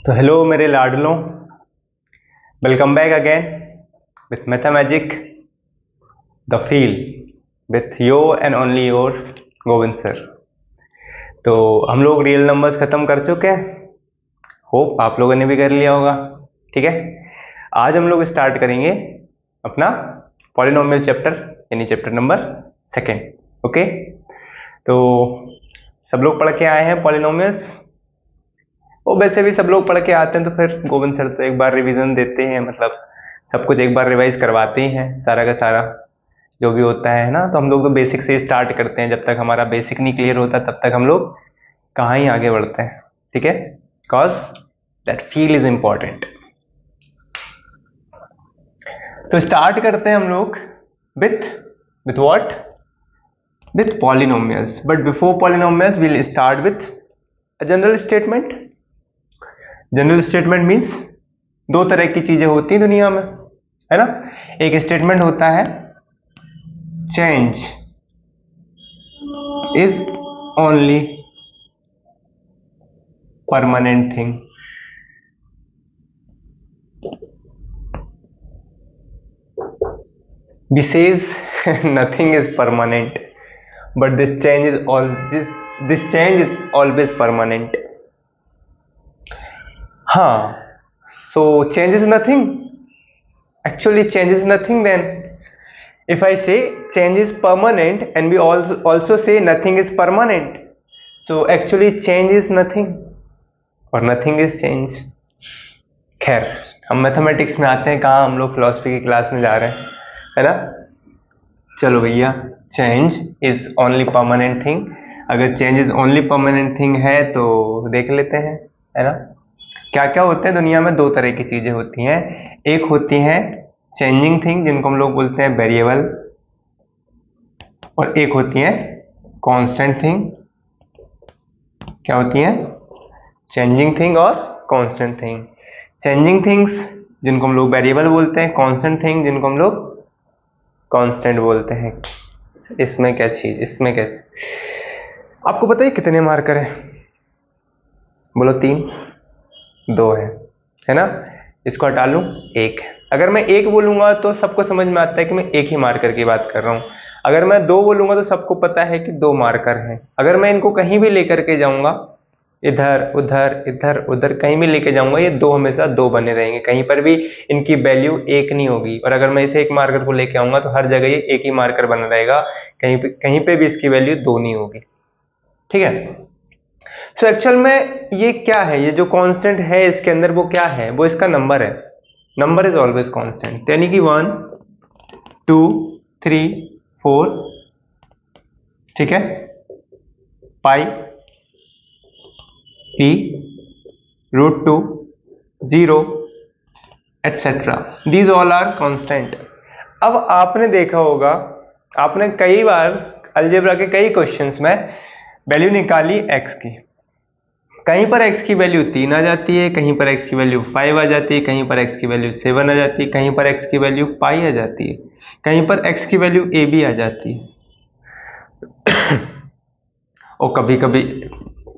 तो हेलो मेरे लाडलों, welcome back again with mathemagic the feel with your and only yours Govind sir. तो हम लोग रियल नंबर्स खत्म कर चुके हैं। होप आप लोगों ने भी कर लिया होगा। ठीक है, आज हम लोग स्टार्ट करेंगे अपना पॉलिनोमियल चैप्टर यानी चैप्टर नंबर 2। ओके, तो सब लोग पढ़ के आए हैं पॉलिनोमियल्स। वो वैसे भी सब लोग पढ़ के आते हैं, तो फिर गोविंद सर तो एक बार रिवीजन देते हैं, मतलब सब कुछ एक बार रिवाइज करवाते ही हैं, सारा का सारा जो भी होता है ना। तो हम लोग तो बेसिक से स्टार्ट करते हैं, जब तक हमारा बेसिक नहीं क्लियर होता तब तक हम लोग कहाँ ही आगे बढ़ते हैं। ठीक है, cause that feel is important. तो स्टार्ट करते हैं हम लोग with what, with polynomials. But before polynomials we'll start with a general statement. General statement means दो तरह की चीजें होती हैं दुनिया में, है ना। एक स्टेटमेंट होता है change is only permanent thing. We says nothing is permanent, but this change is always permanent. हाँ, so change is nothing. Actually, change is nothing. Then, if I say change is permanent, and we also say nothing is permanent, so actually change is nothing, और nothing is change. खैर, हम mathematics में आते हैं कहाँ, हम लोग philosophy की क्लास में जा रहे हैं, है ना। चलो भैया, change is only permanent thing. अगर change is only permanent thing है तो देख लेते हैं, है ना। क्या क्या होते हैं दुनिया में, दो तरह की चीजें होती हैं। एक होती हैं चेंजिंग थिंग, जिनको हम लोग बोलते हैं वेरिएबल, और एक होती है कांस्टेंट थिंग। क्या होती है? चेंजिंग थिंग और कांस्टेंट थिंग। चेंजिंग थिंग्स जिनको हम लोग वेरिएबल बोलते हैं, कांस्टेंट थिंग जिनको हम लोग कांस्टेंट बोलते हैं। इसमें क्या चीज, इसमें कैसे, आपको पता है कितने मार्कर हैं? बोलो 3, 2 है ना। इसको हटा लूं, 1 है। अगर मैं 1 बोलूंगा तो सबको समझ में आता है कि मैं एक ही मार्कर की बात कर रहा हूं। अगर मैं 2 बोलूंगा तो सबको पता है कि 2 मार्कर हैं। अगर मैं इनको कहीं भी लेकर के जाऊंगा, इधर उधर इधर उधर कहीं भी लेके जाऊंगा, ये 2 हमेशा 2 बने रहेंगे, कहीं पर भी इनकी वैल्यू 1 नहीं होगी। और अगर मैं इसे एक मार्कर को लेके आऊंगा तो हर जगह ये एक ही मार्कर बना रहेगा, कहीं पे भी इसकी वैल्यू 2 नहीं होगी। ठीक है। सो एक्चुअल में ये क्या है, ये जो कांस्टेंट है इसके अंदर, वो क्या है? वो इसका नंबर है। नंबर इज ऑलवेज कांस्टेंट, यानी कि 1 2 3 4, ठीक है, पाई p √2 0 etc. These all are constant. अब आपने देखा होगा, आपने कई बार अलजेब्रा के कई क्वेश्चंस में वैल्यू निकाली x की। कहीं पर x की वैल्यू 3 आ जाती है, कहीं पर x की वैल्यू 5 आ जाती है, कहीं पर x की वैल्यू 7 आ जाती है, कहीं पर x की वैल्यू पाई आ जाती है, कहीं पर x की वैल्यू a भी आ जाती है, और कभी कभी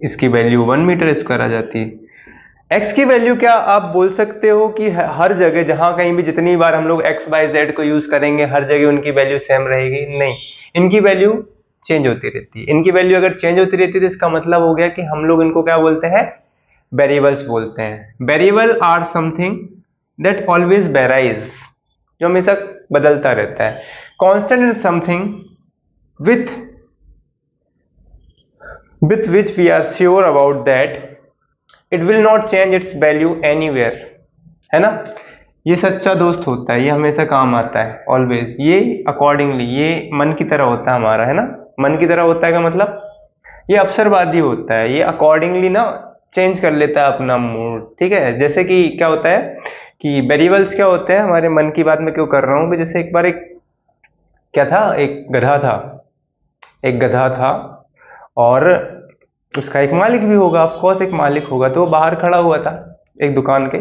इसकी वैल्यू 1 मीटर स्क्वायर आ जाती है। x की वैल्यू क्या आप बोल सकते हो कि हर जगह जहां कहीं भी जितनी बार हम लोग x y z को यूज करेंगे हर जगह उनकी वैल्यू सेम रहेगी? नहीं, इनकी वैल्यू चेंज होती रहती है। इनकी वैल्यू अगर चेंज होती रहती है तो इसका मतलब हो गया कि हम लोग इनको क्या बोलते हैं? वेरिएबल्स बोलते हैं। Variable are something that always varies, जो हमेशा बदलता रहता है। Constant is something with which we are sure about that it will not change its value anywhere, है ना। ये सच्चा दोस्त होता है, ये हमेशा काम आता है, ऑलवेज। ये अकॉर्डिंगली, ये मन की तरह होता है हमारा, है ना। मन की तरह होता है का मतलब ये अवसरवादी होता है, ये अकॉर्डिंगली ना चेंज कर लेता है अपना मूड। ठीक है, जैसे कि क्या होता है कि वेरिएबल्स क्या होते हैं हमारे मन की बात में क्यों कर रहा हूं, जैसे एक बार क्या था, एक गधा था और उसका एक मालिक भी होगा, ऑफ कोर्स एक मालिक होगा। तो वो बाहर खड़ा हुआ था, एक दुकान के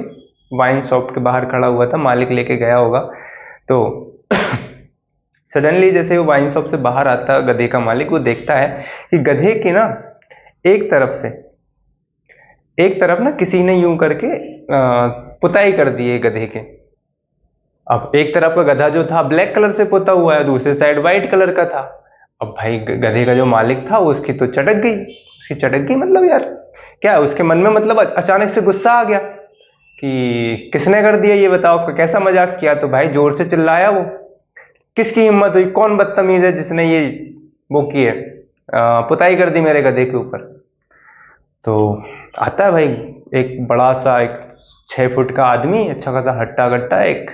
वाइन शॉप के बाहर खड़ा हुआ था, मालिक लेके गया होगा। तो सडनली जैसे वो वाइन शॉप से बाहर आता गधे का मालिक, वो देखता है कि गधे के ना एक तरफ से एक तरफ ना किसी ने यूं करके पुताई कर दी है गधे के। अब एक तरफ का गधा जो था ब्लैक कलर से पुता हुआ है, दूसरे साइड व्हाइट कलर का था। अब भाई गधे का जो मालिक था उसकी तो चटक गई, उसकी चटक गई मतलब यार क्या है उसके मन में, मतलब अचानक से गुस्सा आ गया कि किसने कर दिया ये बताओ, कैसा मजाक किया। तो भाई जोर से चिल्लाया वो, किसकी हिम्मत हुई, कौन बदतमीज है जिसने ये वो की है, पुताई कर दी मेरे गधे के ऊपर। तो आता है भाई एक बड़ा सा एक 6 फुट का आदमी, अच्छा खासा हट्टा कट्टा एक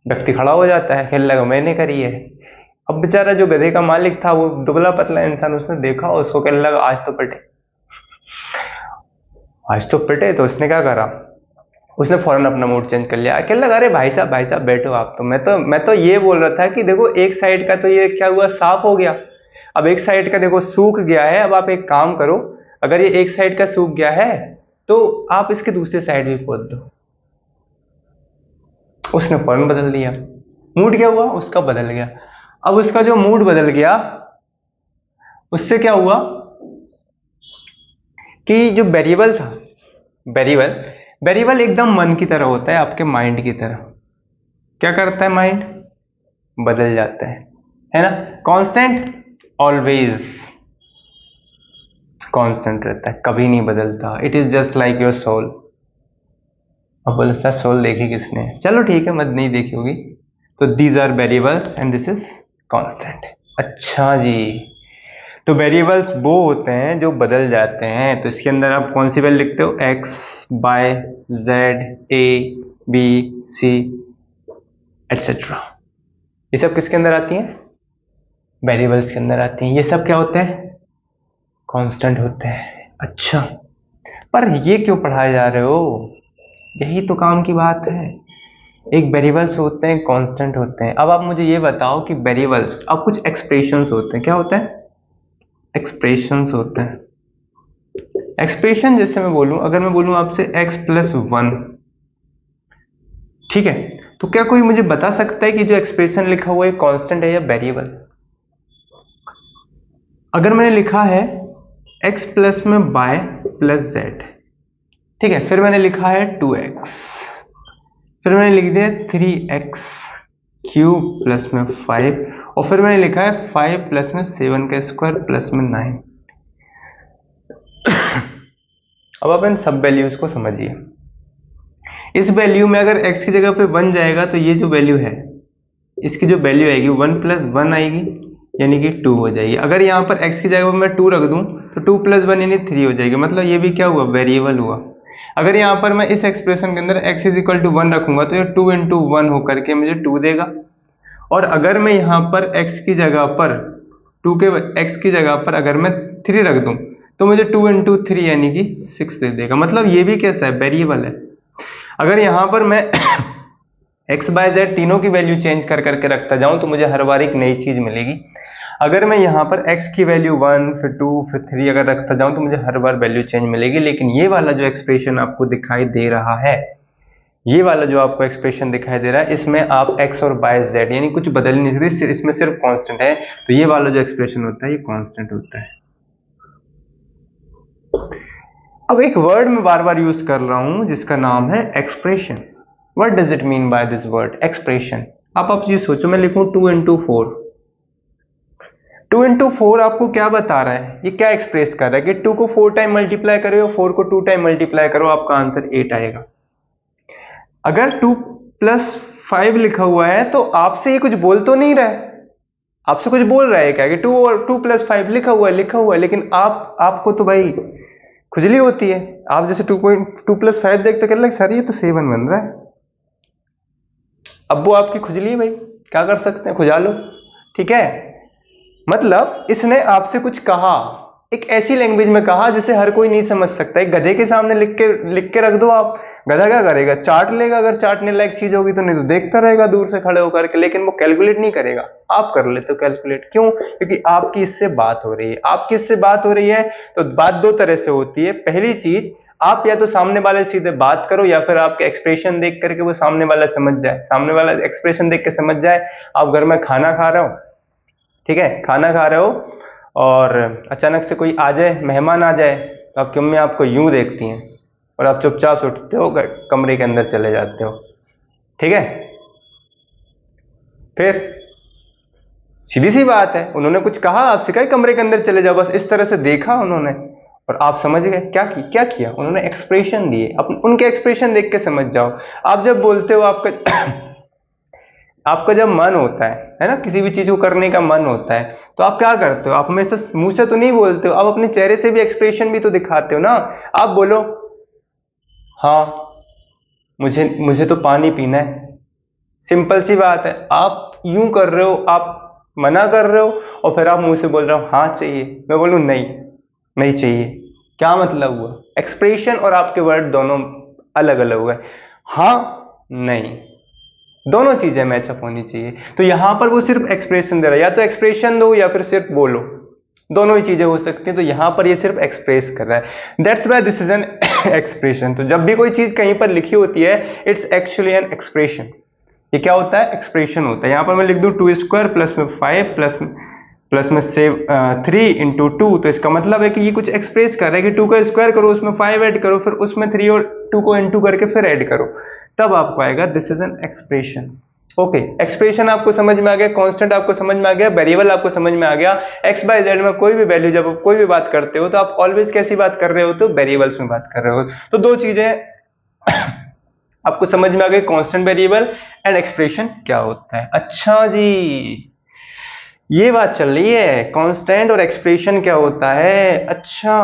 व्यक्ति खड़ा हो जाता है, कहने लगा मैंने करी है। अब बेचारा जो गधे का मालिक था वो दुबला पतला इंसान, उसने देखा और उसको कहने लगा आज तो पिटे, आज तो पिटे। तो उसने क्या करा, उसने फौरन अपना मूड चेंज कर लिया, कहने लगा अरे भाई साहब बैठो आप, तो मैं तो ये बोल रहा था कि देखो एक साइड का तो ये क्या हुआ साफ हो गया, अब एक साइड का देखो सूख गया है। अब आप एक काम करो, अगर ये एक साइड का सूख गया है तो आप इसके दूसरे साइड भी पोत दो। उसने फौरन बदल दिया, मूड क्या हुआ उसका बदल गया। अब उसका जो मूड बदल गया उससे क्या हुआ कि जो वेरिएबल था, वेरिएबल एकदम मन की तरह होता है, आपके माइंड की तरह। क्या करता है माइंड, बदल जाता है ना। कांस्टेंट ऑलवेज कांस्टेंट रहता है, कभी नहीं बदलता। It is just like your soul. अब बोले सर सोल देखी किसने, चलो ठीक है मत नहीं देखी होगी। तो these are variables and this is constant. अच्छा जी, तो वेरिएबल्स वो होते हैं जो बदल जाते हैं। तो इसके अंदर आप कौन सी वैल्यू लिखते हो, x y z a b c etcetera, ये सब किसके अंदर आती हैं, वेरिएबल्स के अंदर आती हैं। ये सब क्या होते हैं, कांस्टेंट होते हैं। अच्छा, पर ये क्यों पढ़ाए जा रहे हो, यही तो काम की बात है। एक वेरिएबल्स होते हैं, कांस्टेंट होते हैं। अब आप मुझे ये बताओ कि वेरिएबल्स, अब कुछ एक्सप्रेशंस होते हैं, क्या होते हैं, एक्सप्रेशंस होते हैं। एक्सप्रेशन जैसे मैं बोलूं, अगर मैं बोलूं आपसे x+1, ठीक है, तो क्या कोई मुझे बता सकता है कि जो एक्सप्रेशन लिखा हुआ है कांस्टेंट है या वेरिएबल। अगर मैंने लिखा है x प्लस में y प्लस z, ठीक है, फिर मैंने लिखा है 2x, फिर मैंने लिख दिया 3x क्यूब प्लस में 5, और फिर मैंने लिखा है 5 प्लस में 7 का स्क्वायर प्लस में 9। अब आप इन सब वैल्यूज को समझिए। इस वैल्यू में अगर x की जगह पे 1 जाएगा तो ये जो वैल्यू है इसकी जो वैल्यू आएगी 1 प्लस 1 आएगी, यानी कि 2 हो जाएगी। अगर यहाँ पर x की जगह पर मैं 2 रख दूं तो 2 प्लस 1 यानी 3 हो जाएगी, मतलब ये भी क्या हुआ, वेरिएबल हुआ। अगर यहाँ पर मैं इस एक्सप्रेशन के अंदर x इज इक्वल टू 1 रखूंगा तो ये 2 इंटू 1 होकर के मुझे 2 देगा। और अगर मैं यहाँ पर x की जगह पर 2 के x की जगह पर अगर मैं 3 रख दूं तो मुझे 2 इंटू 3 यानी कि 6 दे देगा। मतलब ये भी कैसा है, वेरिएबल है। अगर यहाँ पर मैं x बाय z तीनों की वैल्यू चेंज कर करके रखता जाऊं तो मुझे हर बार एक नई चीज मिलेगी। अगर मैं यहाँ पर x की वैल्यू 1 फिर 2 फिर 3 अगर रखता जाऊं तो मुझे हर बार वैल्यू चेंज मिलेगी। लेकिन ये वाला जो एक्सप्रेशन आपको दिखाई दे रहा है, ये वाला जो आपको एक्सप्रेशन दिखाई दे रहा है, इसमें आप x और y z यानी कुछ बदल नहीं सकते, इसमें सिर्फ कांस्टेंट है। तो ये वाला जो एक्सप्रेशन होता है ये कांस्टेंट होता है। अब एक वर्ड मैं बार बार यूज कर रहा हूं जिसका नाम है expression. What does it mean by this word expression. आप ये सोचो, मैं लिखूं 2 इंटू 4, 2 इंटू 4 आपको क्या बता रहा है, ये क्या एक्सप्रेस कर रहा है कि 2 को 4 टाइम मल्टीप्लाई करो और 4 को 2 टाइम मल्टीप्लाई करो, आपका आंसर 8 आएगा। अगर 2 प्लस 5 लिखा हुआ है तो आपसे ये कुछ बोल तो नहीं रहा है, आपसे कुछ बोल रहा है क्या कि 2 और 2 प्लस 5 लिखा हुआ है, लेकिन आपको तो भाई खुजली होती है। आप जैसे 2 प्लस 5 देखते कहने लगे सर ये तो 7 बन रहा है। अब वो आपकी खुजली है भाई, क्या कर सकते हैं, खुजा लो, ठीक है। मतलब इसने आपसे कुछ कहा, एक ऐसी लैंग्वेज में कहा जिसे हर कोई नहीं समझ सकता। एक गधे के सामने लिख के रख दो आप, गधा क्या करेगा, चाट लेगा, अगर चाटने लायक चीज होगी तो, नहीं तो देखता रहेगा दूर से खड़े होकर के, लेकिन वो कैलकुलेट नहीं करेगा। आप कर लेते हो कैलकुलेट, क्यों, क्योंकि आपकी इससे बात हो रही है। आपकी इससे बात हो रही है तो बात दो तरह से होती है। पहली चीज, आप या तो सामने वाले से सीधे बात करो या फिर आपके एक्सप्रेशन देख करके वो सामने वाला समझ जाए, सामने वाला एक्सप्रेशन देख के समझ जाए। आप घर में खाना खा रहे हो, ठीक है, खाना खा रहे हो और अचानक से कोई आ जाए, मेहमान आ जाए, तो आपकी मम्मी आपको यूं देखती हैं, और आप चुपचाप से उठते हो, कमरे के अंदर चले जाते हो, ठीक है। फिर सीधी सी बात है, उन्होंने कुछ कहा आपसे, कहा कमरे के अंदर चले जाओ, बस इस तरह से देखा उन्होंने और आप समझ गए। क्या किया उन्होंने, एक्सप्रेशन दिए, उनके एक्सप्रेशन देख के समझ जाओ। आप जब बोलते हो, आपका जब मन होता है ना, किसी भी चीज को करने का मन होता है, तो आप क्या करते हो, आप हमेशा मुंह से तो नहीं बोलते हो, आप अपने चेहरे से भी एक्सप्रेशन भी तो दिखाते हो ना। आप बोलो हाँ मुझे तो पानी पीना है, सिंपल सी बात है। आप यूं कर रहे हो, आप मना कर रहे हो और फिर आप मुंह से बोल रहे हो हाँ चाहिए, मैं बोलूं नहीं नहीं चाहिए। क्या मतलब हुआ, एक्सप्रेशन और आपके वर्ड दोनों अलग अलग हुए। हाँ नहीं, दोनों चीजें मैचअप होनी चाहिए। तो यहां पर वो सिर्फ एक्सप्रेशन दे रहा है, या तो एक्सप्रेशन दो या फिर सिर्फ बोलो, दोनों ही चीजें हो सकती हैं। तो यहां पर ये सिर्फ एक्सप्रेस कर रहा है, that's why this is an expression. तो जब भी कोई चीज कहीं पर लिखी होती है, इट्स एक्चुअली एन एक्सप्रेशन। ये क्या होता है, एक्सप्रेशन होता है। यहां पर मैं लिख दूं 2² प्लस में 5 प्लस में 3 इंटू 2, तो इसका मतलब है कि ये कुछ एक्सप्रेस कर रहा है कि 2 का स्क्वायर करो, उसमें 5 ऐड करो, फिर उसमें 3 और 2 को इंटू करके फिर ऐड करो, तब आपको आएगा this is an expression. Okay, expression आपको समझ में आ गया, कांस्टेंट आपको समझ में आ गया, वेरिएबल आपको समझ में आ गया। एक्स बाय जेड में कोई भी वैल्यू, जब आप कोई भी बात करते हो तो आप ऑलवेज कैसी बात कर रहे हो, तो वेरिएबल्स में बात कर रहे हो। तो दो चीजें आपको समझ में आ गई, कांस्टेंट वेरिएबल एंड एक्सप्रेशन क्या होता है। अच्छा जी, ये बात चल रही है, कांस्टेंट और एक्सप्रेशन क्या होता है। अच्छा,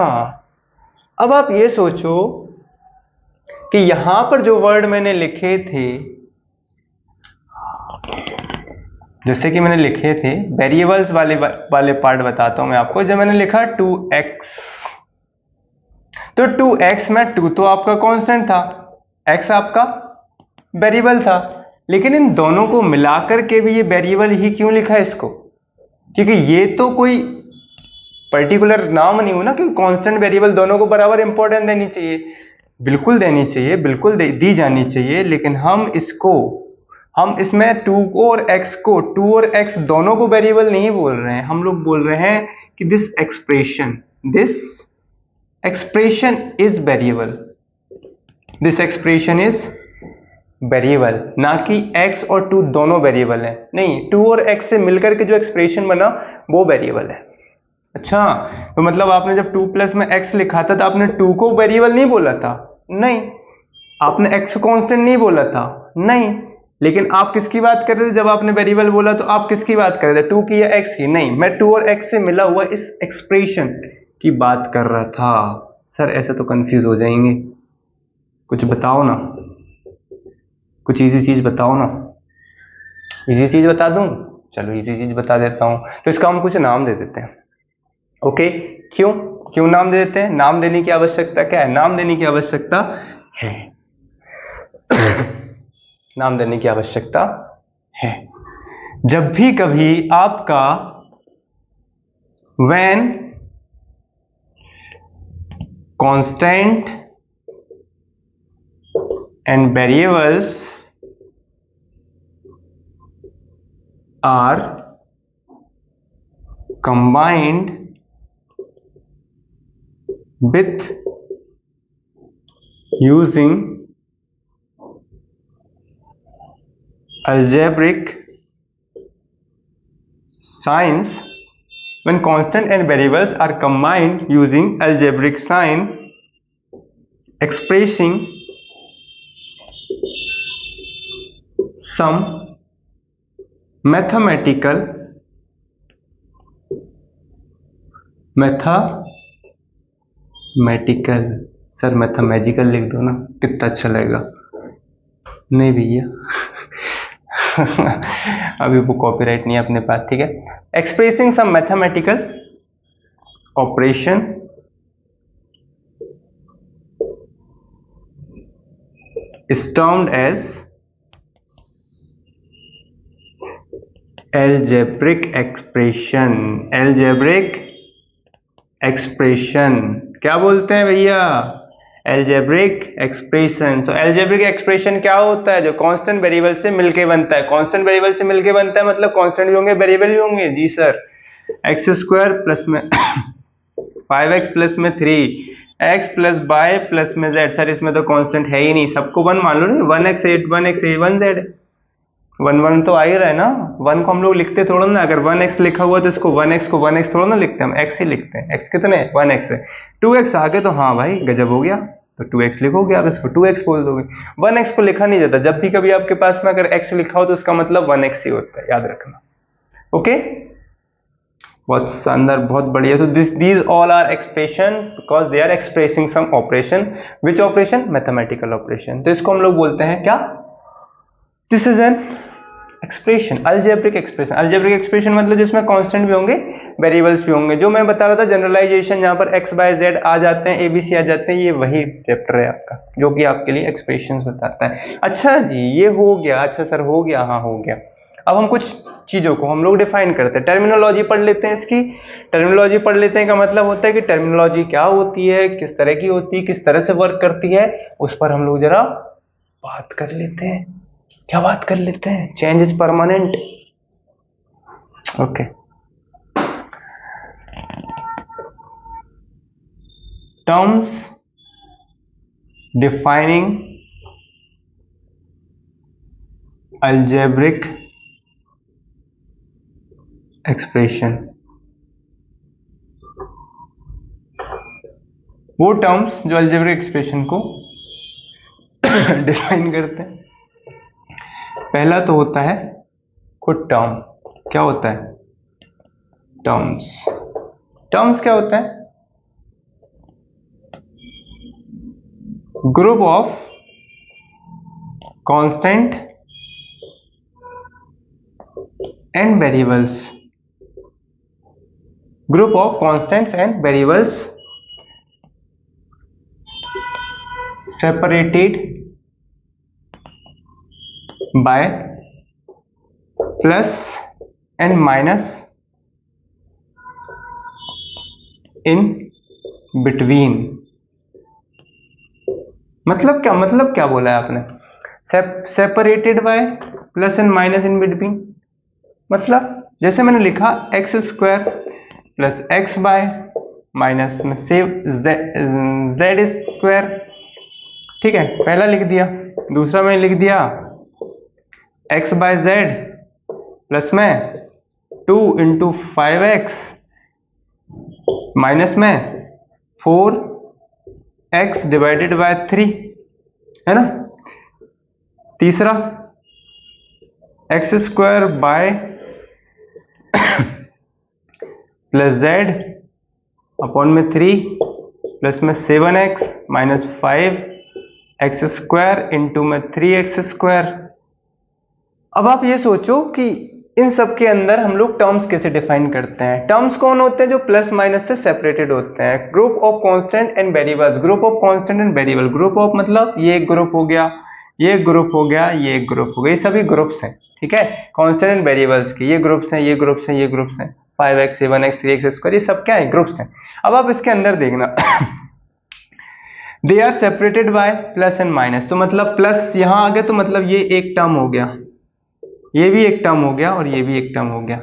अब आप ये सोचो कि यहां पर जो वर्ड मैंने लिखे थे, जैसे कि मैंने लिखे थे वेरिएबल्स वाले पार्ट बताता हूं मैं आपको। जब मैंने लिखा 2x, तो 2x में 2 तो आपका कांस्टेंट था, x आपका वेरिएबल था, लेकिन इन दोनों को मिलाकर के भी ये वेरिएबल ही क्यों लिखा है इसको, क्योंकि ये तो कोई पर्टिकुलर नाम नहीं हो ना, क्योंकि कांस्टेंट वेरिएबल दोनों को बराबर इंपॉर्टेंस देनी चाहिए, बिल्कुल देनी चाहिए, बिल्कुल दी जानी चाहिए। लेकिन हम इसमें 2 और x को, 2 और x दोनों को वेरिएबल नहीं बोल रहे हैं, हम लोग बोल रहे हैं कि this expression is variable, this expression is variable, ना कि x और 2 दोनों वेरिएबल है। नहीं, 2 और x से मिलकर के जो एक्सप्रेशन बना वो वेरिएबल है। अच्छा, तो मतलब आपने जब 2 प्लस में x लिखा था, तो आपने 2 को वेरिएबल नहीं बोला था, नहीं। आपने x कांस्टेंट नहीं बोला था, नहीं। लेकिन आप किसकी बात कर रहे थे जब आपने वेरिएबल बोला, तो आप किसकी बात कर रहे थे, 2 की या x की? नहीं, मैं 2 और x से मिला हुआ इस एक्सप्रेशन की बात कर रहा था। सर ऐसे तो कंफ्यूज हो जाएंगे, कुछ बताओ ना, कुछ इजी चीज बताओ ना। इजी चीज बता दूं? चलो इजी चीज बता देता हूं। तो इसका हम कुछ नाम दे देते हैं। ओके, क्यों नाम दे देते हैं? नाम देने की आवश्यकता क्या है? नाम देने की आवश्यकता है नाम देने की आवश्यकता है। जब भी कभी आपका when constant and variables are combined with using algebraic signs, when constant and variables are combined using algebraic sign expressing some mathematical sir mathematical लिख दो ना, कितना अच्छा लगेगा। नहीं भैया अभी वो कॉपीराइट नहीं है अपने पास, ठीक है। Expressing some mathematical operation is termed as algebraic expression। algebraic expression क्या बोलते हैं भैया? algebraic expression। so algebraic expression क्या होता है? जो कांस्टेंट वेरिएबल से मिलके बनता है। कांस्टेंट वेरिएबल से मिलके बनता है मतलब कांस्टेंट भी होंगे, वेरिएबल भी होंगे। जी सर, x² प्लस में 5x प्लस में 3 x प्लस बाय प्लस में z। सर इसमें तो कांस्टेंट है ही नहीं, सबको 1 मान लो ना, 1x 8 1x 1z 1 तो आ ही रहा है ना। 1 को हम लोग लिखते थोड़ा ना, अगर 1x लिखा हुआ तो इसको 1x को 1x थोड़ा ना लिखते हैं, हम x ही लिखते हैं। x कितने 1x है, 2x आगे तो हाँ भाई गजब हो गया, तो 2x लिखोगे आप, इसको 2x बोल दोगे। 1x को लिखा नहीं जाता, जब भी कभी आपके पास में अगर x लिखा हो तो उसका मतलब 1x ही होता है, याद रखना। ओके, बहुत शानदार, बहुत बढ़िया। तो these all are expression because they are expressing some operation. which operation? Mathematical operation. तो इसको हम लोग बोलते हैं क्या? This is an expression, algebraic expression. Algebraic expression मतलब जिसमें कांस्टेंट भी होंगे, वेरिएबल्स भी होंगे। जो मैं बता रहा था जनरलाइजेशन, जहां पर x बाय z आ जाते हैं, abc आ जाते हैं, ये वही चैप्टर है आपका जो कि आपके लिए एक्सप्रेशंस बताता है। अच्छा जी, ये हो गया। अच्छा सर हो गया, हाँ हो गया। अब हम कुछ चीजों को हम लोग डिफाइन करते हैं, टर्मिनोलॉजी पढ़ लेते हैं इसकी। टर्मिनोलॉजी पढ़ लेते हैं का मतलब होता है कि टर्मिनोलॉजी क्या होती है, किस तरह की होती है, किस तरह से वर्क करती है, उस पर हम लोग जरा बात कर लेते हैं। क्या बात कर लेते हैं? Change is permanent. Okay, terms defining algebraic expression. वो टर्म्स जो अलजेब्रिक एक्सप्रेशन को डिफाइन करते हैं। पहला तो होता है खुद टर्म। क्या होता है? टर्म्स। टर्म्स क्या होता है? Group of constant and variables. Group of constants and variables separated by plus and minus in between। मतलब क्या? मतलब क्या बोला है आपने? Separated by plus and minus in between. मतलब जैसे मैंने लिखा x square plus x bye minus में सेव जेड स्क्वायर। ठीक है, पहला लिख दिया। दूसरा मैंने लिख दिया एक्स बाय जेड प्लस में 2 इंटू 5x माइनस में 4x डिवाइडेड बाय 3, है ना। तीसरा x square bye plus Z upon में 3 प्लस में 7x minus 5x square into में 3x स्क्वायर। अब आप ये सोचो कि इन सब के अंदर हम लोग टर्म्स कैसे डिफाइन करते हैं। टर्म्स कौन होते हैं? जो प्लस माइनस से सेपरेटेड होते हैं। Group of constant and variables. Group of constant and variable. Group of मतलब ये एक ग्रुप हो गया, ये एक ग्रुप हो गया, ये एक ग्रुप हो गया, ये सभी ग्रुप्स हैं। ठीक है, कांस्टेंट एंड वेरिएबल्स के ये ग्रुप्स हैं, ये ग्रुप्स हैं, ये ग्रुप्स हैं। 5x 7x 3x स्क्वायर, ये सब क्या है? ग्रुप्स हैं। अब आप इसके अंदर देखना they are separated by plus and minus. तो मतलब प्लस यहां आ गया तो मतलब ये एक टर्म हो गया, ये भी एक टर्म हो गया और ये भी एक टर्म हो गया।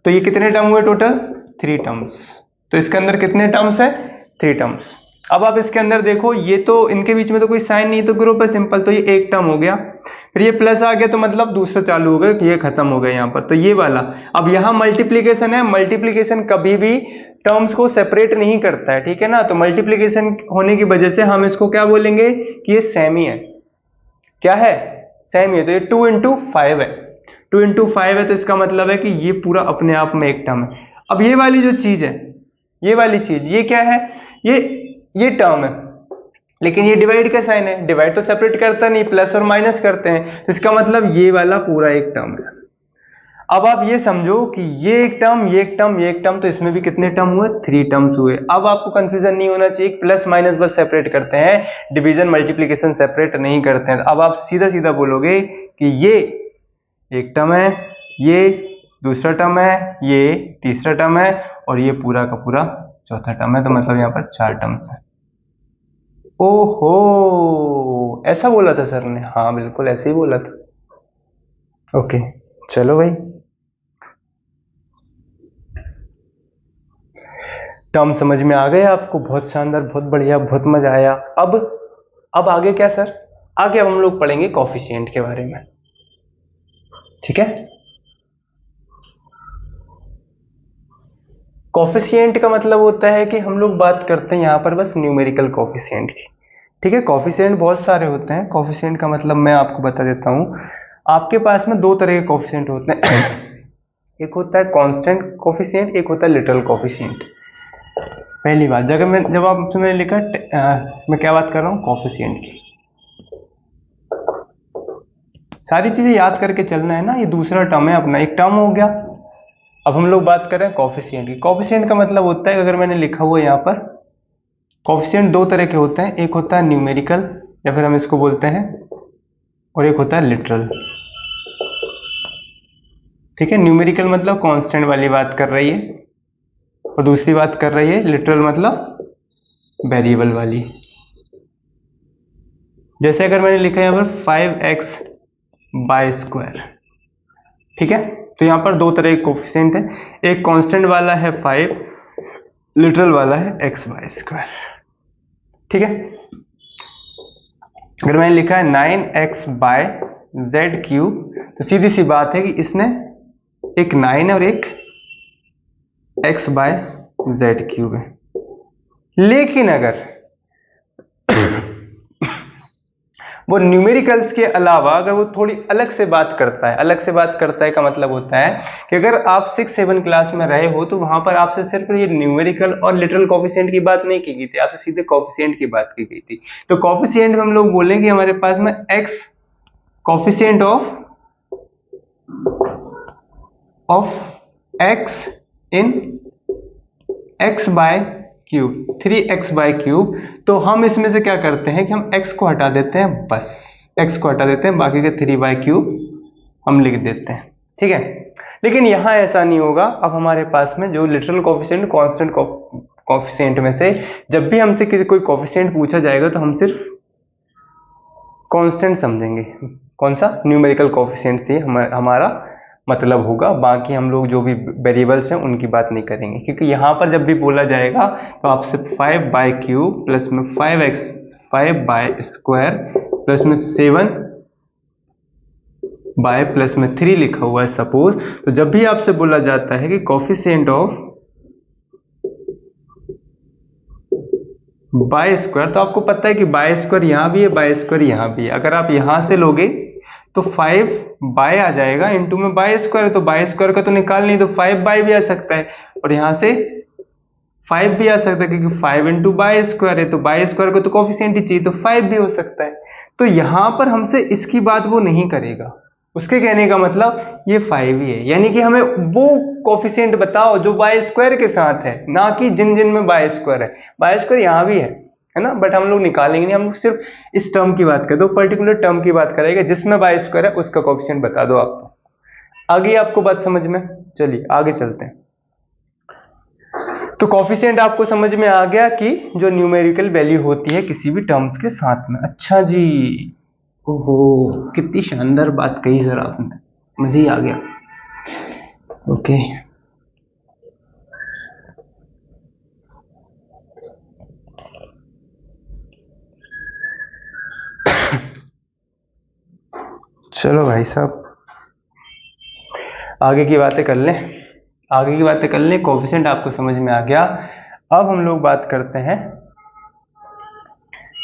तो ये कितने टर्म हुए टोटल? 3 टर्म्स। तो इसके अंदर कितने टर्म्स हैं? 3 टर्म्स। अब आप इसके अंदर देखो, ये तो इनके बीच में तो कोई साइन नहीं, तो ग्रुप है सिंपल, तो ये एक टर्म हो गया। फिर ये प्लस आ गया तो मतलब दूसरा चालू हो गया, ये खत्म हो गया यहाँ पर, तो ये वाला। अब यहाँ मल्टीप्लीकेशन है, मल्टीप्लीकेशन कभी भी टर्म्स को सेपरेट नहीं करता है, ठीक है ना। तो मल्टीप्लीकेशन होने की वजह से हम इसको क्या बोलेंगे कि ये सेमी है। क्या है? सेमी है। तो ये 2 इंटू 5 है, 2 इंटू 5 है, तो इसका मतलब है कि ये पूरा अपने आप में एक टर्म है। अब ये वाली जो चीज है, ये वाली चीज, ये क्या है? ये टर्म है, लेकिन ये डिवाइड का साइन है। डिवाइड तो सेपरेट करता नहीं, प्लस और माइनस करते हैं, तो इसका मतलब ये वाला पूरा एक टर्म है। अब आप ये समझो कि ये एक टर्म, ये एक टर्म, ये एक टर्म, तो इसमें भी कितने टर्म हुए? 3 टर्म्स हुए। अब आपको कंफ्यूजन नहीं होना चाहिए, प्लस माइनस बस सेपरेट करते हैं, डिवीजन मल्टीप्लीकेशन सेपरेट नहीं करते हैं। अब आप सीधा सीधा बोलोगे कि ये एक टर्म है, ये दूसरा टर्म है, ये तीसरा टर्म है, और ये पूरा का पूरा चौथा टर्म है। तो मतलब यहाँ पर 4 टर्म्स है। ओहो, ऐसा बोला था सर ने? हाँ बिल्कुल ऐसे ही बोला था। ओके चलो भाई, टर्म समझ में आ गए आपको? बहुत शानदार, बहुत बढ़िया, बहुत मजा आया। अब आगे क्या सर? आगे अब हम लोग पढ़ेंगे कोफिशिएंट के बारे में, ठीक है। कोफिशिएंट का मतलब होता है कि हम लोग बात करते हैं यहाँ पर बस न्यूमेरिकल कोफिशिएंट की, ठीक है। कोफिशिएंट बहुत सारे होते हैं। कोफिशिएंट का मतलब मैं आपको बता देता हूँ। आपके पास में दो तरह के कोफिशिएंट होते हैं एक होता है कांस्टेंट कोफिशिएंट, एक होता है लिटरल कोफिशिएंट। पहली बात, जब आपसे मैंने लिखा मैं क्या बात कर रहा हूँ? कोफिशिएंट की। सारी चीजें याद करके चलना है ना। ये दूसरा टर्म है अपना, एक टर्म हो गया। अब हम लोग बात कर रहे हैं कोफिशिएंट की। कोफिशिएंट का मतलब होता है, अगर मैंने लिखा हुआ यहाँ पर, कोफिशिएंट दो तरह के होते हैं, एक होता है न्यूमेरिकल या फिर हम इसको बोलते हैं, और एक होता है लिटरल, ठीक है। न्यूमेरिकल मतलब कांस्टेंट वाली बात कर रही है, और दूसरी बात कर रही है लिटरल मतलब वेरिएबल वाली। जैसे अगर मैंने लिखा है यहाँ पर 5x बाय स्क्वायर, ठीक है, तो यहाँ पर दो तरह के कोफिशिएंट है, एक कांस्टेंट वाला है 5, लिटरल वाला है x बाय स्क्वायर, ठीक है। अगर मैंने लिखा है 9x बाय जेड क्यूब, तो सीधी सी बात है कि इसने एक 9 है और एक x बाय जेड क्यूब है। लेकिन अगर वो न्यूमेरिकल्स के अलावा अगर वो थोड़ी अलग से बात करता है, अलग से बात करता है का मतलब होता है कि अगर आप 6-7 क्लास में रहे हो तो वहां पर आपसे सिर्फ ये न्यूमेरिकल और लिटरल कोफिशिएंट की बात नहीं की गई थी, आपसे सीधे कोफिशिएंट की बात की गई थी। तो कोफिशिएंट में हम लोग बोलेंगे हमारे पास में x coefficient of x in x by cube, 3x by cube. तो हम इसमें से क्या करते हैं कि हम x को हटा देते हैं, बस x को हटा देते हैं, बाकी के 3 बाय क्यूब हम लिख देते हैं, ठीक है। लेकिन यहां ऐसा नहीं होगा। अब हमारे पास में जो लिटरल कोफिशिएंट, कांस्टेंट कोफिशिएंट में से जब भी हमसे कोई कोफिशिएंट पूछा जाएगा तो हम सिर्फ कांस्टेंट समझेंगे। कौन सा? न्यूमेरिकल कोफिशिएंट से हमारा मतलब होगा, बाकी हम लोग जो भी वेरिएबल्स हैं उनकी बात नहीं करेंगे, क्योंकि यहां पर जब भी बोला जाएगा तो आपसे 5 बाय क्यूब प्लस में 5 बाय स्क्वायर प्लस में 7 बाय प्लस में 3 लिखा हुआ है सपोज। तो जब भी आपसे बोला जाता है कि कोफिशिएंट ऑफ बाय स्क्वायर, तो आपको पता है कि बाय स्क्वायर यहां भी है, बाय स्क्वायर यहां भी है। अगर आप यहां से लोगे तो 5 बाय आ जाएगा, इनटू में बाय स्क्वायर, तो बाय स्क्वायर का तो निकाल नहीं, तो 5 बाय भी आ सकता है, और यहां से 5 भी आ सकता है, क्योंकि 5 इंटू बाय स्क्वायर है, तो बाय स्क्वायर को तो कोफिशिएंट ही चाहिए, तो 5 भी हो सकता है। तो यहां पर हमसे इसकी बात वो नहीं करेगा। उसके कहने का मतलब ये 5 ही है, यानी कि हमें वो कोफिशिएंट बताओ जो बाय स्क्वायर के साथ है, ना कि जिन जिन में बाय स्क्वायर है। बाय स्क्वायर यहां भी है ना, बट हम लोग निकालेंगे नहीं, हम लोग सिर्फ इस टर्म की बात करें, तो पर्टिकुलर टर्म की बात करेंगे जिसमें बाय स्क्वायर है, उसका कोफिशिएंट बता दो आपको। आगे आपको बात समझ में? चलिए आगे चलते हैं। तो कोफिशिएंट आपको समझ में आ गया कि जो न्यूमेरिकल वैल्यू होती है किसी भी टर्म्स के साथ में। अच्छा जी, ओहो कितनी शानदार बात कही सर आपने, मुझे ही आ गया। ओके, चलो भाई साहब आगे की बातें कर लें, आगे की बातें कर लें। कोफिशिएंट आपको समझ में आ गया। अब हम लोग बात करते हैं,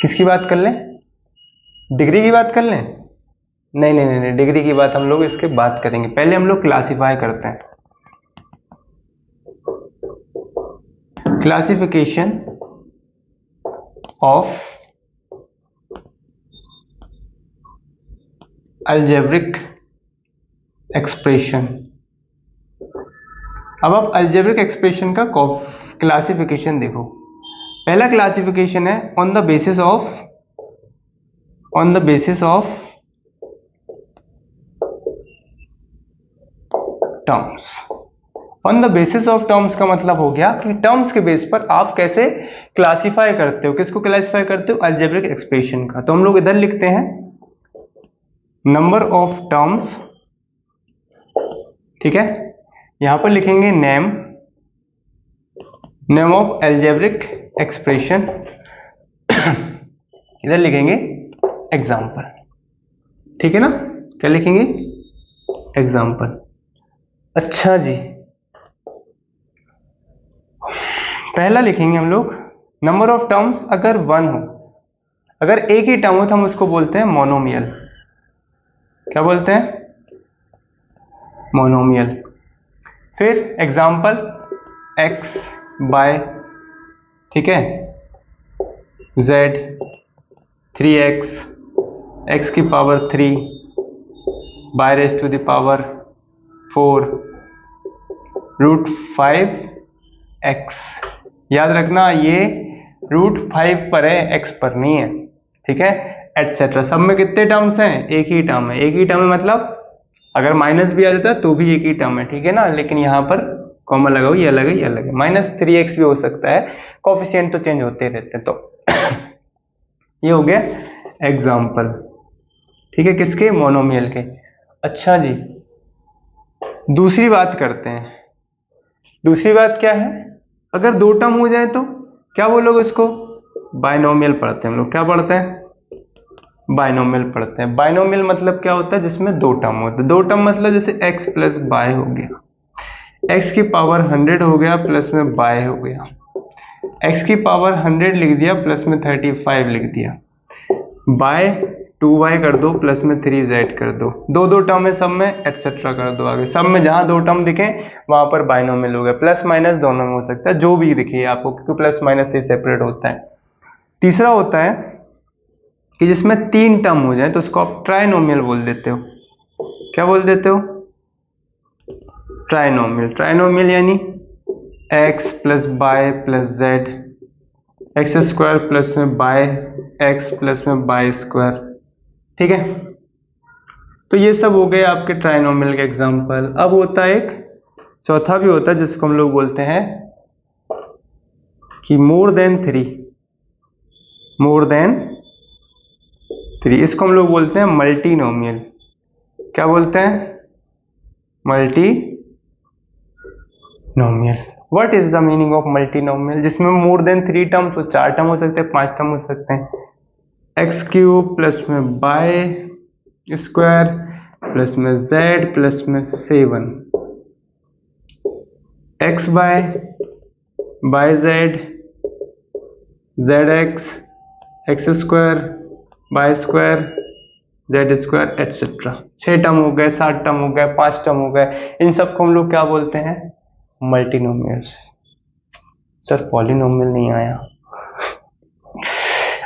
किसकी बात कर लें? डिग्री की बात कर लें? नहीं नहीं नहीं, नहीं डिग्री की बात हम लोग इसके बात करेंगे। पहले हम लोग क्लासिफाई करते हैं। Classification of algebraic expression. अब आप अलजेब्रिक एक्सप्रेशन का क्लासिफिकेशन देखो। पहला क्लासिफिकेशन है on the basis of terms. On the basis of terms का मतलब हो गया कि टर्म्स के बेस पर आप कैसे क्लासिफाई करते हो। किसको क्लासिफाई करते हो? अलजेब्रिक एक्सप्रेशन का। तो हम लोग इधर लिखते हैं नंबर ऑफ टर्म्स, ठीक है, यहां पर लिखेंगे name name of algebraic expression, इधर लिखेंगे एग्जाम्पल, ठीक है ना, क्या लिखेंगे, एग्जाम्पल। अच्छा जी, पहला लिखेंगे हम लोग नंबर ऑफ टर्म्स अगर 1 हो, अगर एक ही टर्म हो तो हम उसको बोलते हैं मोनोमियल। क्या बोलते हैं, मोनोमियल। फिर एग्जाम्पल x बाय, ठीक है, z 3x x की power 3 by raise to the power 4 root 5x। याद रखना ये रूट 5 पर है, x पर नहीं है, ठीक है, एटसेट्रा। सब में कितने टर्म्स हैं, एक ही टर्म है, एक ही टर्म है मतलब अगर माइनस भी आ जाता है तो भी एक ही टर्म है, ठीक है ना, लेकिन यहाँ पर कॉमन लगाओ, ये अलग है, ये अलग है। -3x भी हो सकता है, कोफिशिएंट तो चेंज होते रहते हैं। तो ये हो गया एग्जाम्पल, ठीक है, किसके, मोनोमियल के। अच्छा जी, दूसरी बात करते हैं। दूसरी बात क्या है, अगर दो टर्म हो जाए तो क्या बोलोगे उसको, बाइनोमियल पढ़ते हैं हम लोग। क्या पढ़ते हैं, बाइनोमियल पढ़ते हैं। बाइनोमियल मतलब क्या होता है, जिसमें दो टर्म होते हैं। दो टर्म मतलब जैसे x प्लस बाय हो गया, x की पावर 100 हो गया, प्लस में बाय हो गया, x की पावर 100 लिख दिया, प्लस में 35 लिख दिया, बाय 2y कर दो, प्लस में 3z कर दो। दो दो टर्म है सब में, एटसेट्रा कर दो आगे। सब में जहां दो टर्म दिखे वहां पर बाइनोमियल हो गया। प्लस माइनस दोनों में हो सकता है, जो भी दिखे आपको, क्योंकि प्लस माइनस से सेपरेट होता है। तीसरा होता है कि जिसमें 3 टर्म हो जाए तो उसको आप ट्राइनोमियल बोल देते हो। क्या बोल देते हो, ट्राइनोमियल। ट्राइनोमियल यानी x plus by plus Z, x square plus में बाय एक्स प्लस में बाय स्क्वायर, ठीक है। तो ये सब हो गए आपके ट्राइनोमियल के एग्जांपल। अब होता है एक चौथा भी होता है जिसको हम लोग बोलते हैं कि मोर देन 3, मोर देन 3, इसको हम लोग बोलते हैं मल्टीनोमियल। क्या बोलते हैं, multinomial. What is the meaning of multinomial, जिसमें मोर देन 3 टर्म, तो 4 टर्म हो सकते हैं, 5 टर्म हो सकते हैं। एक्स क्यूब प्लस में बाय स्क्वायर प्लस में जेड प्लस में 7, x by z, z x square by square z square etcetera. 6 term हो गए, 7 टर्म हो गए, 5 टर्म हो गए। इन सबको हम लोग क्या बोलते हैं, मल्टीनोमियल्स। सर पॉलिनोमियल नहीं आया,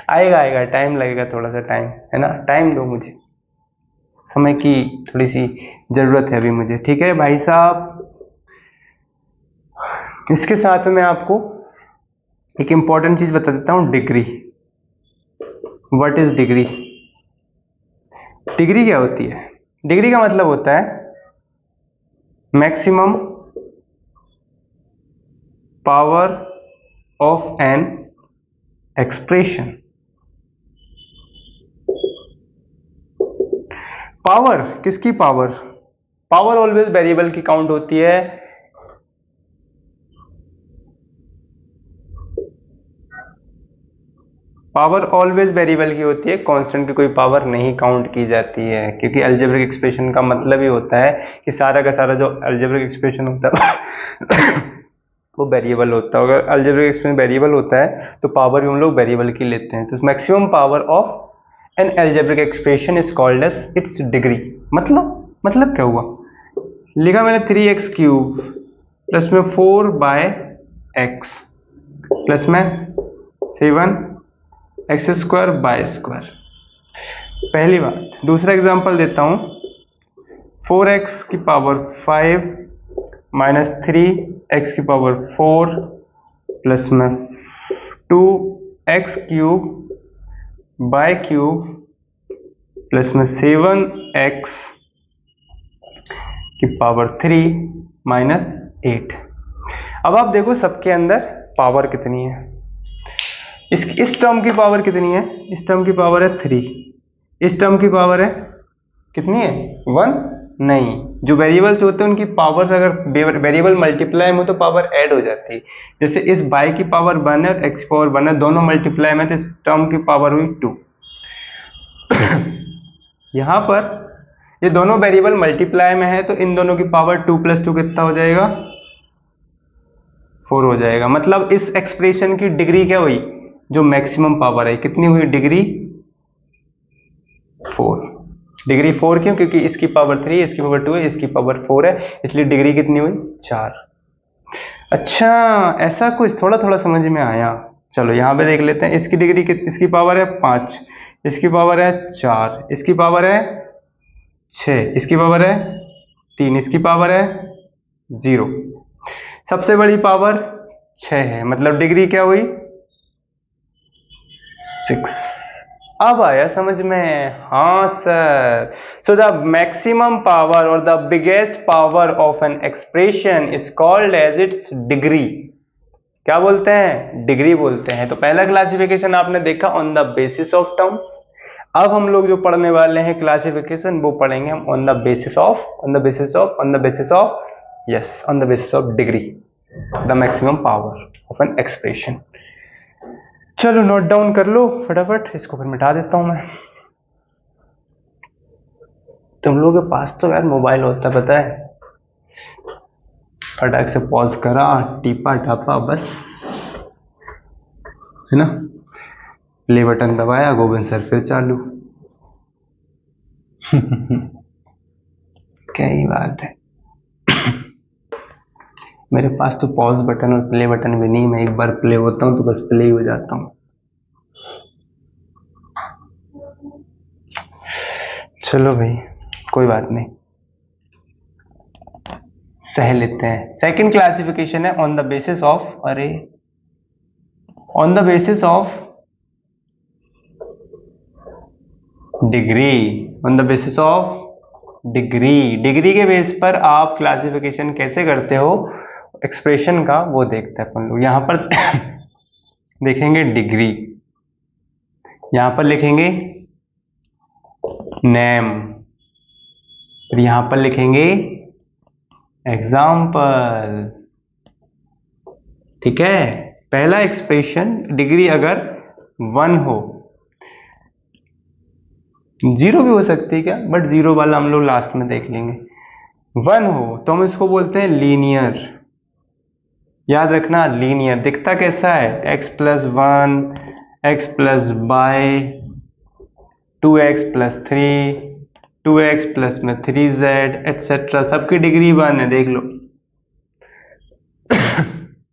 आएगा, टाइम लगेगा, थोड़ा सा टाइम है ना, टाइम दो मुझे, समय की थोड़ी सी जरूरत है अभी मुझे, ठीक है भाई साहब। इसके साथ में आपको एक इंपॉर्टेंट चीज बता देता हूं, degree. What is degree, degree क्या होती है, डिग्री का मतलब होता है maximum power of an expression. Power किसकी, पावर, पावर ऑलवेज वेरिएबल की काउंट होती है। पावर ऑलवेज वेरिएबल की होती है, कांस्टेंट की कोई पावर नहीं काउंट की जाती है, क्योंकि अलजेब्रिक एक्सप्रेशन का मतलब ही होता है कि सारा का सारा जो अलजेब्रिक एक्सप्रेशन होता है वो वेरिएबल होता है। अगर अलजेब्रिक एक्सप्रेशन वेरिएबल होता है तो पावर भी हम लोग वेरिएबल की लेते हैं। तो maximum power of an algebraic expression is called as its degree. मतलब क्या हुआ, लिखा मैंने 3x क्यूब प्लस में 4 बाय एक्स प्लस में 7 एक्स स्क्वायर बाय स्क्वायर, पहली बात। दूसरा एग्जांपल देता हूं, 4x की पावर 5 माइनस 3x की पावर 4 प्लस में 2x cube by cube plus में 7x की पावर 3 माइनस 8। अब आप देखो सबके अंदर पावर कितनी है, इस टर्म की पावर कितनी है, इस टर्म की पावर है 3, इस टर्म की पावर है कितनी है 1, नहीं, जो वेरिएबल्स होते हैं उनकी पावर्स अगर वेरिएबल मल्टीप्लाई में हो तो पावर ऐड हो जाती है। जैसे इस y की पावर 1 है और x की पावर 1 है, दोनों मल्टीप्लाई में तो इस टर्म की पावर हुई 2। यहां पर ये दोनों वेरिएबल मल्टीप्लाई में है तो इन दोनों की पावर 2 + 2 कितना हो जाएगा, 4 हो जाएगा। मतलब इस एक्सप्रेशन की डिग्री क्या हुई, जो मैक्सिमम पावर है कितनी हुई, डिग्री 4। डिग्री 4 क्यों, क्योंकि इसकी पावर 3 है, इसकी पावर 2 है, इसकी पावर 4 है, इसलिए डिग्री कितनी हुई, 4। अच्छा, ऐसा कुछ थोड़ा थोड़ा समझ में आया। चलो यहां पे देख लेते हैं, इसकी डिग्री इसकी पावर है 5, इसकी पावर है 4, इसकी पावर है 6, इसकी पावर है 3, इसकी पावर है 0। सबसे बड़ी पावर 6 है, मतलब डिग्री क्या हुई, 6। अब आया समझ में, हाँ sir. So the maximum power और the biggest power of an expression is called as its degree. क्या बोलते हैं, डिग्री बोलते हैं। तो पहला क्लासिफिकेशन आपने देखा on the basis of terms. अब हम लोग जो पढ़ने वाले हैं क्लासिफिकेशन वो पढ़ेंगे हम on the basis of degree, the maximum power of an expression. चलो नोट डाउन कर लो फटाफट, इसको फिर मिटा देता हूं मैं। तुम लोगों के पास तो यार मोबाइल होता है, पता है, फटाक से पॉज करा, टीपा टापा, बस है ना, प्ले बटन दबाया, गोविंद सर फिर चालू। क्या ही बात है। मेरे पास तो पॉज बटन और प्ले बटन भी नहीं, मैं एक बार प्ले होता हूं तो बस प्ले ही हो जाता हूं। चलो भाई कोई बात नहीं, सह लेते हैं। सेकंड क्लासिफिकेशन है on the basis of, on the basis of degree, on the basis of degree. Degree के बेस पर आप क्लासिफिकेशन कैसे करते हो एक्सप्रेशन का, वो देखते हैं अपन लोग। यहां पर देखेंगे डिग्री, यहां पर लिखेंगे नेम, फिर यहां पर लिखेंगे एग्जाम्पल। ठीक है, पहला एक्सप्रेशन डिग्री अगर 1 हो, 0 भी हो सकती है क्या, बट 0 वाला हम लोग लास्ट में देख लेंगे। 1 हो तो हम इसको बोलते हैं लीनियर। याद रखना, लीनियर दिखता कैसा है, x + 1, x + y, 2x + 3, 2x + में 3z एटसेट्रा, सबकी डिग्री 1 है, देख लो।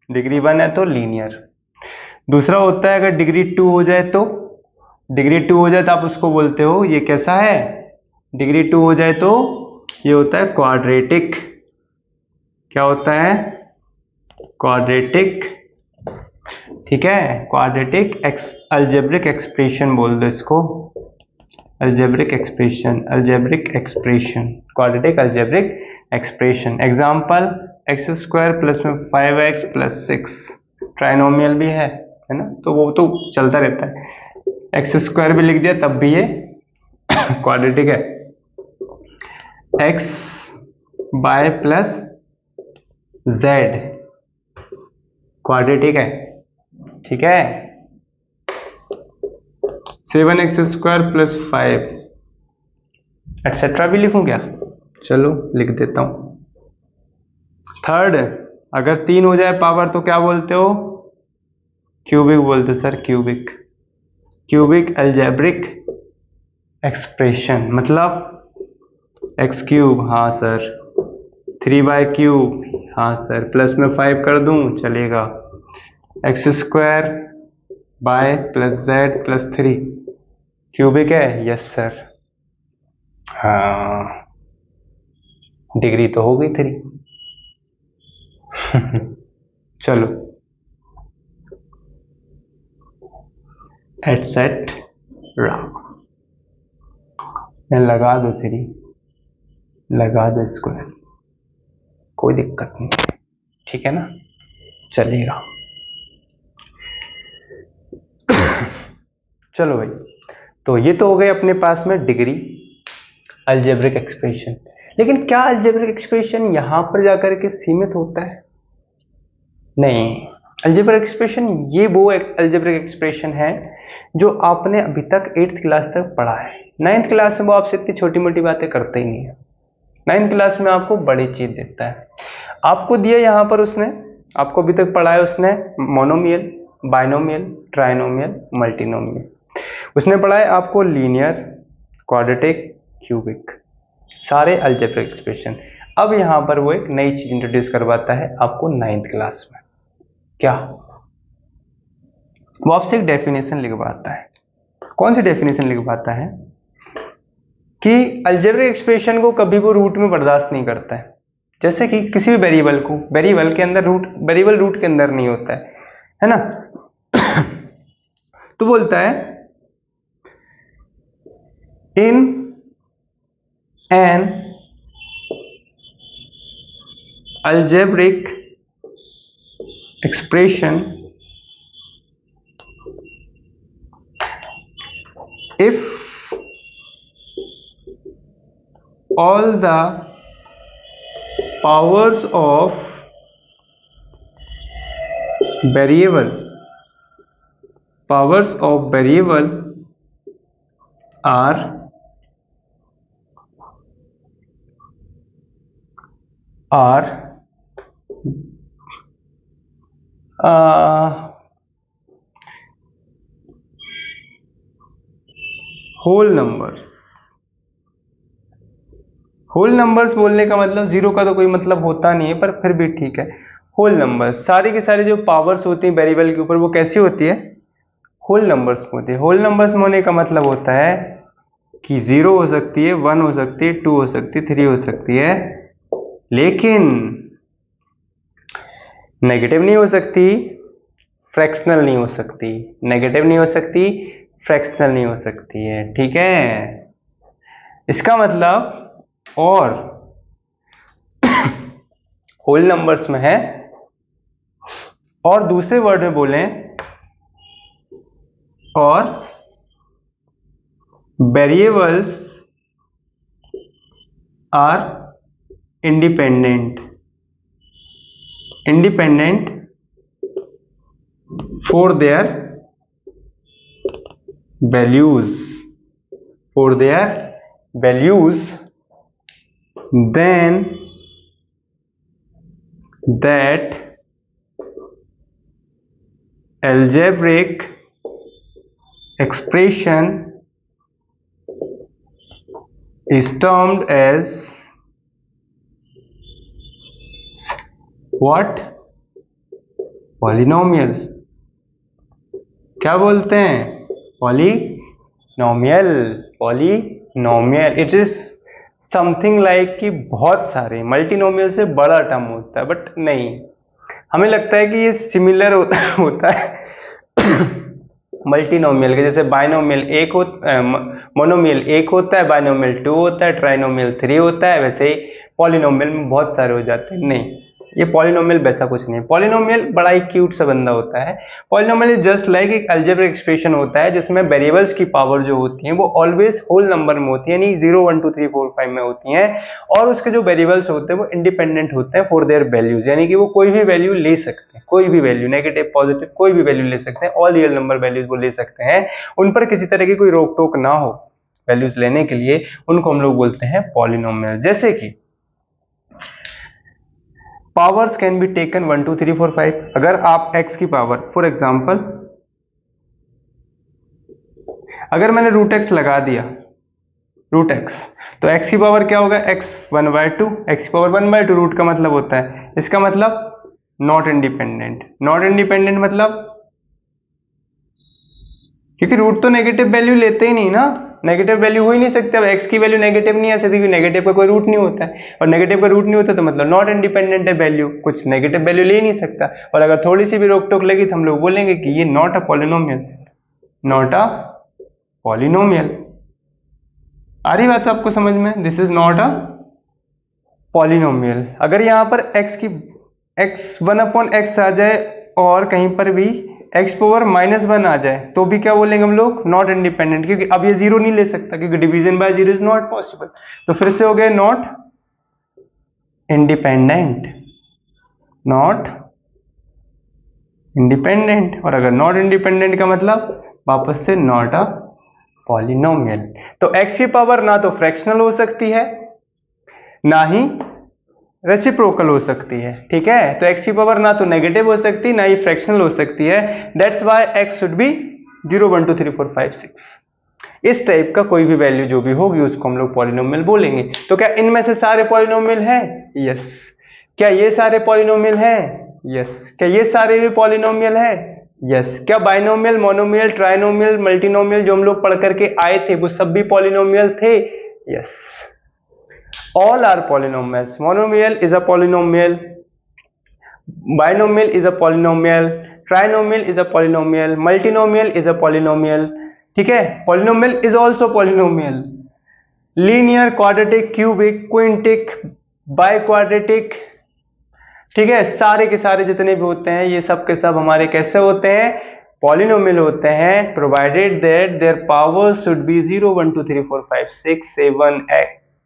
डिग्री 1 है तो लीनियर। दूसरा होता है अगर डिग्री 2 हो जाए तो, डिग्री 2 हो जाए तो आप उसको बोलते हो ये कैसा है, डिग्री 2 हो जाए तो ये होता है क्वाड्रेटिक। क्या होता है, क्वाड्रेटिक। ठीक है, क्वाड्रेटिक अलजेब्रिक एक्सप्रेशन बोल दो इसको, algebraic expression, algebraic expression, quadratic algebraic expression. Example x² + में 5x + 6, ट्राइनोमियल भी है ना, तो वो तो चलता रहता है। x² भी लिख दिया तब भी ये क्वाड्रेटिक है। x/y + z क्वाड्रेटिक है। ठीक है, 7x² + 5 एटसेट्रा भी लिखूं क्या, चलो लिख देता हूं। थर्ड, अगर 3 हो जाए पावर तो क्या बोलते हो, क्यूबिक बोलते sir, cubic, cubic algebraic expression. मतलब x³, हाँ सर, 3/3, हाँ सर, प्लस में 5 कर दूं चलेगा, x² y + z + 3 क्यूबिक है, यस सर। हाँ, डिग्री तो हो गई 3। चलो एटसेट्रा, लगा दो 3, लगा दो स्क्वायर, कोई दिक्कत नहीं, ठीक है ना, चलेगा। चलो भाई, तो ये तो हो गए अपने पास में डिग्री अलजेब्रिक एक्सप्रेशन। लेकिन क्या अलजेब्रिक एक्सप्रेशन यहां पर जाकर के सीमित होता है? नहीं, अलजेब्रिक एक्सप्रेशन ये वो अलजेब्रिक एक्सप्रेशन है जो आपने अभी तक 8th क्लास तक पढ़ा है। 9th क्लास में वो आपसे इतनी छोटी मोटी बातें करते ही नहीं है। 9th क्लास में आपको बड़ी चीज देता है। आपको दिया यहाँ पर उसने, आपको अभी तक पढ़ाया उसने मोनोमियल, बाइनोमियल, ट्राइनोमियल, मल्टीनोमियल। उसने पढ़ाया आपको लीनियर, क्वाड्रेटिक, क्यूबिक, सारे अलजेब्रिक एक्सप्रेशन। अब यहाँ पर वो एक नई चीज इंट्रोड्यूस करवाता है आपको 9th क्लास में। क्या? वो आपसे एक डेफिनेशन लिखवाता है। कौन सी डेफिनेशन लिखवाता है? कि अलजेब्रिक एक्सप्रेशन को कभी वो रूट में बर्दाश्त नहीं करता है। जैसे कि किसी भी वेरिएबल को, वेरिएबल के अंदर वेरिएबल रूट के अंदर नहीं होता है ना? तो बोलता है in an algebraic expression if all the powers of variable are whole numbers बोलने का मतलब जीरो का तो कोई मतलब होता नहीं है, पर फिर भी ठीक है। होल नंबर्स, सारी की सारी जो पावर्स होती हैं वेरिएबल के ऊपर वो कैसी होती है? होल नंबर्स होती है। होल नंबर्स होने का मतलब होता है कि 0 हो सकती है, 1 हो सकती है, 2 हो सकती है, 3 हो सकती है, लेकिन नेगेटिव नहीं हो सकती, फ्रैक्शनल नहीं हो सकती, नेगेटिव नहीं हो सकती, फ्रैक्शनल नहीं हो सकती है। ठीक है, इसका मतलब और होल नंबर्स में है, और दूसरे वर्ड में बोलें और variables are independent for their values then that algebraic expression is termed as what? Polynomial. क्या बोलते हैं? Polynomial. It is something like कि बहुत सारे, मल्टीनोमियल से बड़ा टर्म होता है, बट नहीं, हमें लगता है कि ये सिमिलर होता है मल्टीनोमियल के। जैसे बाइनोमियल मोनोमियल 1 होता है, बाइनोमियल 2 होता है, ट्राइनोमियल 3 होता है, वैसे ही पॉलिनोमियल में बहुत सारे हो जाते हैं। नहीं, ये पॉलिनोमियल वैसा कुछ नहीं है। पॉलिनोमियल बड़ा ही क्यूट सा बंदा होता है। पॉलिनोमियल इज जस्ट लाइक एक अलजेब्रिक एक्सप्रेशन होता है जिसमें वेरिएबल्स की पावर जो होती है वो ऑलवेज होल नंबर में होती है, यानी 0 1 2 3 4 5 में होती हैं, और उसके जो वेरिएबल्स होते हैं वो इंडिपेंडेंट होते हैं फॉर देयर वैल्यूज, यानी कि वो कोई भी वैल्यू ले सकते हैं, कोई भी वैल्यू, नेगेटिव पॉजिटिव कोई भी वैल्यू ले सकते हैं, ऑल रियल नंबर वैल्यूज वो ले सकते हैं, उन पर किसी तरह की कोई रोक टोक ना हो वैल्यूज लेने के लिए, उनको हम लोग बोलते हैं पॉलिनोमियल। जैसे कि पावर्स कैन बी टेकन 1 2 3 4 5। अगर आप x की पावर, फॉर एग्जांपल अगर मैंने रूट एक्स लगा दिया, रूट एक्स, तो x की पावर क्या होगा? x 1/2। x की पावर 1/2 रूट का मतलब होता है, इसका मतलब नॉट इंडिपेंडेंट। नॉट इंडिपेंडेंट मतलब क्योंकि रूट तो नेगेटिव वैल्यू लेते ही नहीं ना, नेगेटिव वैल्यू हो ही नहीं सकते। अब x की वैल्यू नेगेटिव नहीं आ सकती क्योंकि नेगेटिव का कोई रूट नहीं होता है, और नेगेटिव का रूट नहीं होता तो मतलब नॉट इंडिपेंडेंट है वैल्यू, कुछ नेगेटिव वैल्यू ले ही नहीं सकता। और अगर थोड़ी सी भी रोक टोक लगी तो हम लोग बोलेंगे कि ये not a polynomial, not a polynomial. आ रही बात आपको समझ में? This is not a polynomial. अगर यहां पर x 1/x आ जाए और कहीं पर भी x पावर -1 आ जाए तो भी क्या बोलेंगे हम लोग? नॉट इंडिपेंडेंट, क्योंकि अब ये 0 नहीं ले सकता, क्योंकि division bye 0 is not possible. तो फिर से हो गए नॉट इंडिपेंडेंट, नॉट इंडिपेंडेंट। और अगर नॉट इंडिपेंडेंट का मतलब वापस से नॉट अ पॉलिनोमियल। तो x की पावर ना तो फ्रैक्शनल हो सकती है ना ही रेसिप्रोकल हो सकती है, ठीक है। तो x की पावर ना तो नेगेटिव हो सकती ना ही फ्रैक्शनल हो सकती है। That's why x should be 0 1 2 3 4 5 6। इस टाइप का कोई भी वैल्यू जो भी होगी उसको हम लोग पॉलिनोमियल बोलेंगे। तो क्या इनमें से सारे पॉलिनोमियल हैं? यस। क्या ये सारे पॉलिनोमियल हैं? यस। क्या ये सारे भी पॉलिनोमियल हैं? यस। क्या बाइनोमियल, मोनोमियल, ट्राइनोमियल, मल्टीनोमियल जो हम लोग पढ़ करके आए थे वो सब भी पॉलिनोमियल थे? Yes. All are polynomials. Monomial is a polynomial. Binomial is a polynomial. Trinomial is a polynomial. Multinomial is a polynomial. ठीक है? Polynomial is also polynomial. Linear, quadratic, cubic, quintic, biquadratic. ठीक है? सारे के सारे जितने भी होते हैं ये सब के सब हमारे कैसे होते हैं? पॉलिनोमियल होते हैं, provided that their power should be 0 1 2 3 4 5 6 7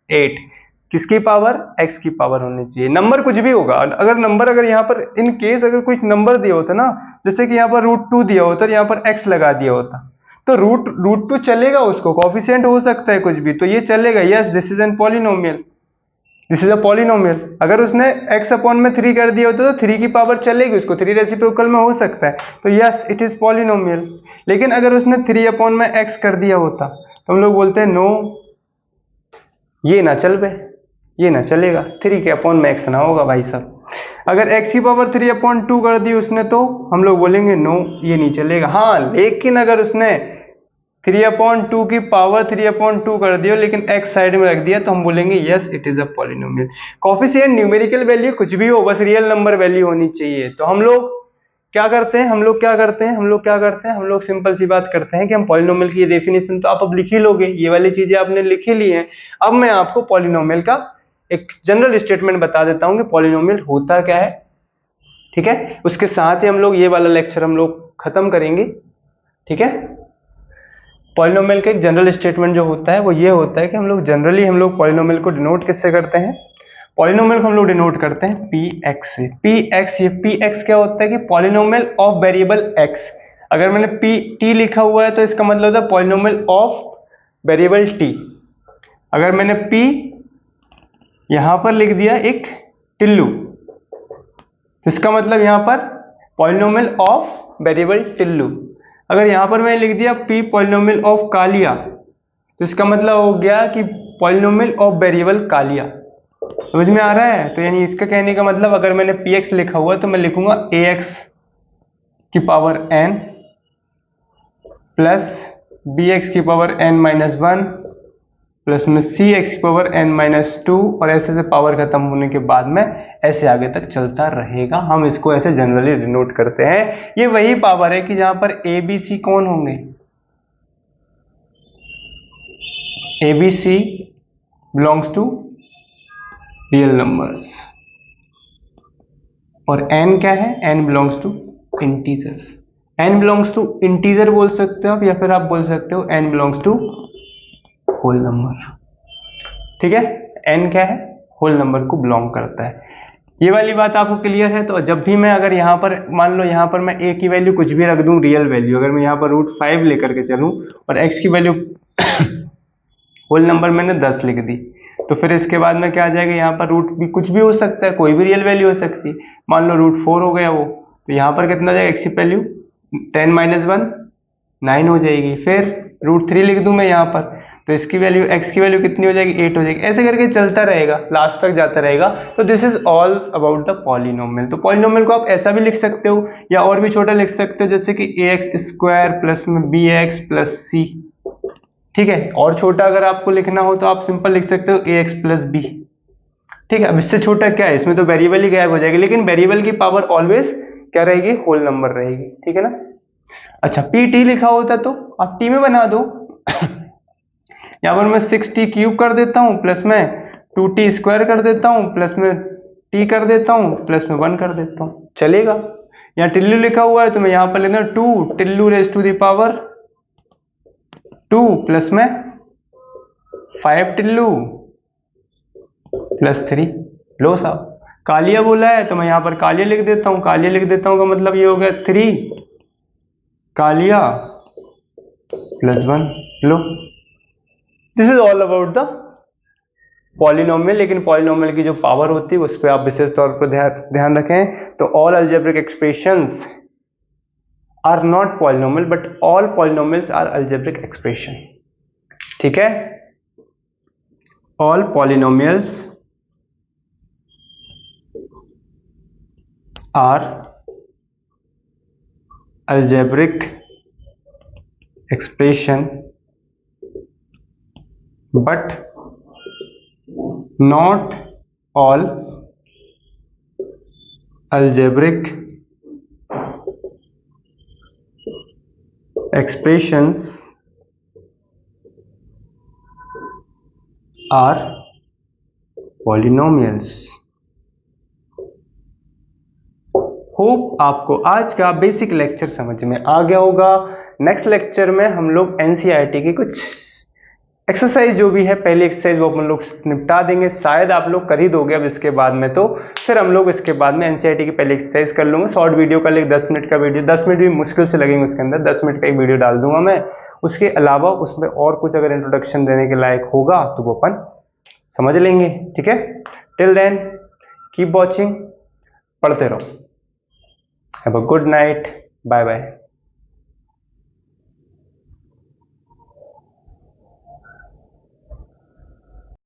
8। किसकी पावर? x की पावर होनी चाहिए। नंबर कुछ भी होगा, अगर नंबर अगर यहाँ पर इन केस अगर कुछ नंबर दिया होता ना, जैसे कि यहाँ पर √2 दिया होता और यहाँ पर x लगा दिया होता तो √2 चलेगा, उसको कोफिशिएंट हो सकता है कुछ भी, तो ये चलेगा। Yes, this is an polynomial, this is a polynomial. अगर उसने x अपॉन में 3 कर दिया होता तो 3 की पावर चलेगी, उसको 3 रेसिप्रोकल में हो सकता है, तो यस इट इज पॉलिनोमियल। लेकिन अगर उसने 3 अपॉन में x कर दिया होता तो हम लोग बोलते हैं नो, ये ना चल बे, ये ना चलेगा, 3 के अपॉन में x ना होगा भाई साहब। अगर x की पावर 3 अपॉन 2 कर दी उसने तो हम लोग बोलेंगे नो, ये नहीं चलेगा। हाँ, लेकिन अगर उसने 3 अपॉन 2 की पावर 3 अपॉन 2 कर दिया लेकिन x साइड में रख दिया तो हम बोलेंगे yes it is a polynomial. Coefficient numerical value कुछ भी हो, बस रियल नंबर वैल्यू होनी चाहिए। तो हम लोग क्या करते हैं, हम लोग सिंपल सी बात करते हैं कि हम पॉलिनोमियल की डेफिनेशन तो आप अब लिख ही लोगे, ये वाली चीजें आपने लिख ही ली हैं। अब मैं आपको पॉलिनोमियल का एक जनरल स्टेटमेंट बता देता हूं कि पॉलिनोमियल होता क्या है, ठीक है। उसके साथ ही हम लोग ये वाला लेक्चर हम लोग खत्म करेंगे, ठीक है। पॉलिनोमियल का एक जनरल स्टेटमेंट जो होता है वो ये होता है कि हम लोग जनरली पॉलिनोमियल को डिनोट किससे करते हैं? पॉलिनोमियल को हम लोग डिनोट करते हैं px से। px, ये px क्या होता है कि पॉलिनोमियल ऑफ वेरिएबल x। अगर मैंने t लिखा हुआ है तो इसका मतलब होता है पॉलिनोमियल ऑफ वेरिएबल t। अगर मैंने p यहां पर लिख दिया एक टिल्लू तो इसका मतलब यहां पर पॉलिनोमियल ऑफ वेरिएबल टिल्लू। अगर यहां पर मैंने लिख दिया p पॉलिनोमियल ऑफ कालिया तो इसका मतलब हो गया कि पॉलिनोमियल ऑफ वेरिएबल कालिया। समझ में आ रहा है? तो यानी इसका कहने का मतलब अगर मैंने px लिखा हुआ तो मैं लिखूंगा ax की पावर n प्लस bx की पावर n-1 प्लस में cx की पावर n-2 और ऐसे से पावर खत्म होने के बाद में ऐसे आगे तक चलता रहेगा। हम इसको ऐसे जनरली डिनोट करते हैं। ये वही पावर है कि जहां पर a b c कौन होंगे? a b c belongs to real numbers और n क्या है? n belongs to integers. n belongs to integer बोल सकते हो आप या फिर आप बोल सकते हो n belongs to whole number, ठीक है। n क्या है? होल नंबर को बिलोंग करता है। ये वाली बात आपको क्लियर है? तो जब भी मैं अगर यहाँ पर मान लो यहाँ पर मैं a की वैल्यू कुछ भी रख दूं रियल वैल्यू, अगर मैं यहाँ पर √5 लेकर के चलूं और x की वैल्यू होल नंबर मैंने 10 लिख दी तो फिर इसके बाद में क्या आ जाएगा, यहाँ पर रूट भी कुछ भी हो सकता है, कोई भी रियल वैल्यू हो सकती है। मान लो √4 हो गया वो, तो यहाँ पर कितना जाएगा? x की वैल्यू 10-1 9 हो जाएगी। फिर √3 लिख दूं मैं यहाँ पर तो इसकी वैल्यू x की वैल्यू कितनी हो जाएगी? 8 हो जाएगी। ऐसे करके चलता रहेगा, लास्ट तक जाता रहेगा। तो this is all about the polynomial. तो पॉलिनोमियल को आप ऐसा भी लिख सकते हो या और भी छोटा लिख सकते हो, जैसे कि ax² प्लस में bx प्लस c, ठीक है। और छोटा अगर आपको लिखना हो तो आप सिंपल लिख सकते हो ax प्लस b, ठीक है। अब इससे छोटा क्या है, इसमें तो वेरिएबल ही गायब हो जाएगी, लेकिन वेरिएबल की पावर ऑलवेज क्या रहेगी? होल नंबर रहेगी, ठीक है ना। अच्छा, pt लिखा होता तो आप t में बना दो यहाँ पर मैं 6t क्यूब कर देता हूँ प्लस में 2t² कर देता हूँ प्लस में t कर देता हूँ प्लस में 1 कर देता हूँ, चलेगा। यहाँ टिल्लू लिखा हुआ है तो मैं यहाँ पर लिखना 2 टिल्लू raise to the power 2 plus में 5 टिल्लू प्लस 3 लो साहब, कालिया बोला है तो मैं यहां पर कालिया लिख देता हूं, कालिया लिख देता हूं का मतलब ये हो गया 3 कालिया +1। लो, this is all about the polynomial. लेकिन पॉलिनोमियल की जो पावर होती है उस पर आप विशेष तौर पर ध्यान रखें। तो all algebraic expressions are not polynomial but all polynomials are algebraic expression. ठीक है, all polynomials are algebraic expression but not all algebraic expressions are polynomials। Hope आपको आज का बेसिक लेक्चर समझ में आ गया होगा। नेक्स्ट लेक्चर में हम लोग एनसीईआरटी की कुछ एक्सरसाइज जो भी है, पहली एक्सरसाइज वो अपन लोग निपटा देंगे। शायद आप लोग कर ही दोगे अब इसके बाद में, तो फिर हम लोग इसके बाद में एनसीईआरटी की पहली एक्सरसाइज कर लूंगा। शॉर्ट वीडियो का, एक 10 मिनट का वीडियो, 10 मिनट भी मुश्किल से लगेंगे उसके अंदर, 10 मिनट का एक वीडियो डाल दूंगा मैं। उसके अलावा उसमें और कुछ अगर इंट्रोडक्शन देने के लायक होगा तो वो अपन समझ लेंगे। ठीक है, टिल देन कीप वॉचिंग, पढ़ते रहो। Have a good night, bye bye.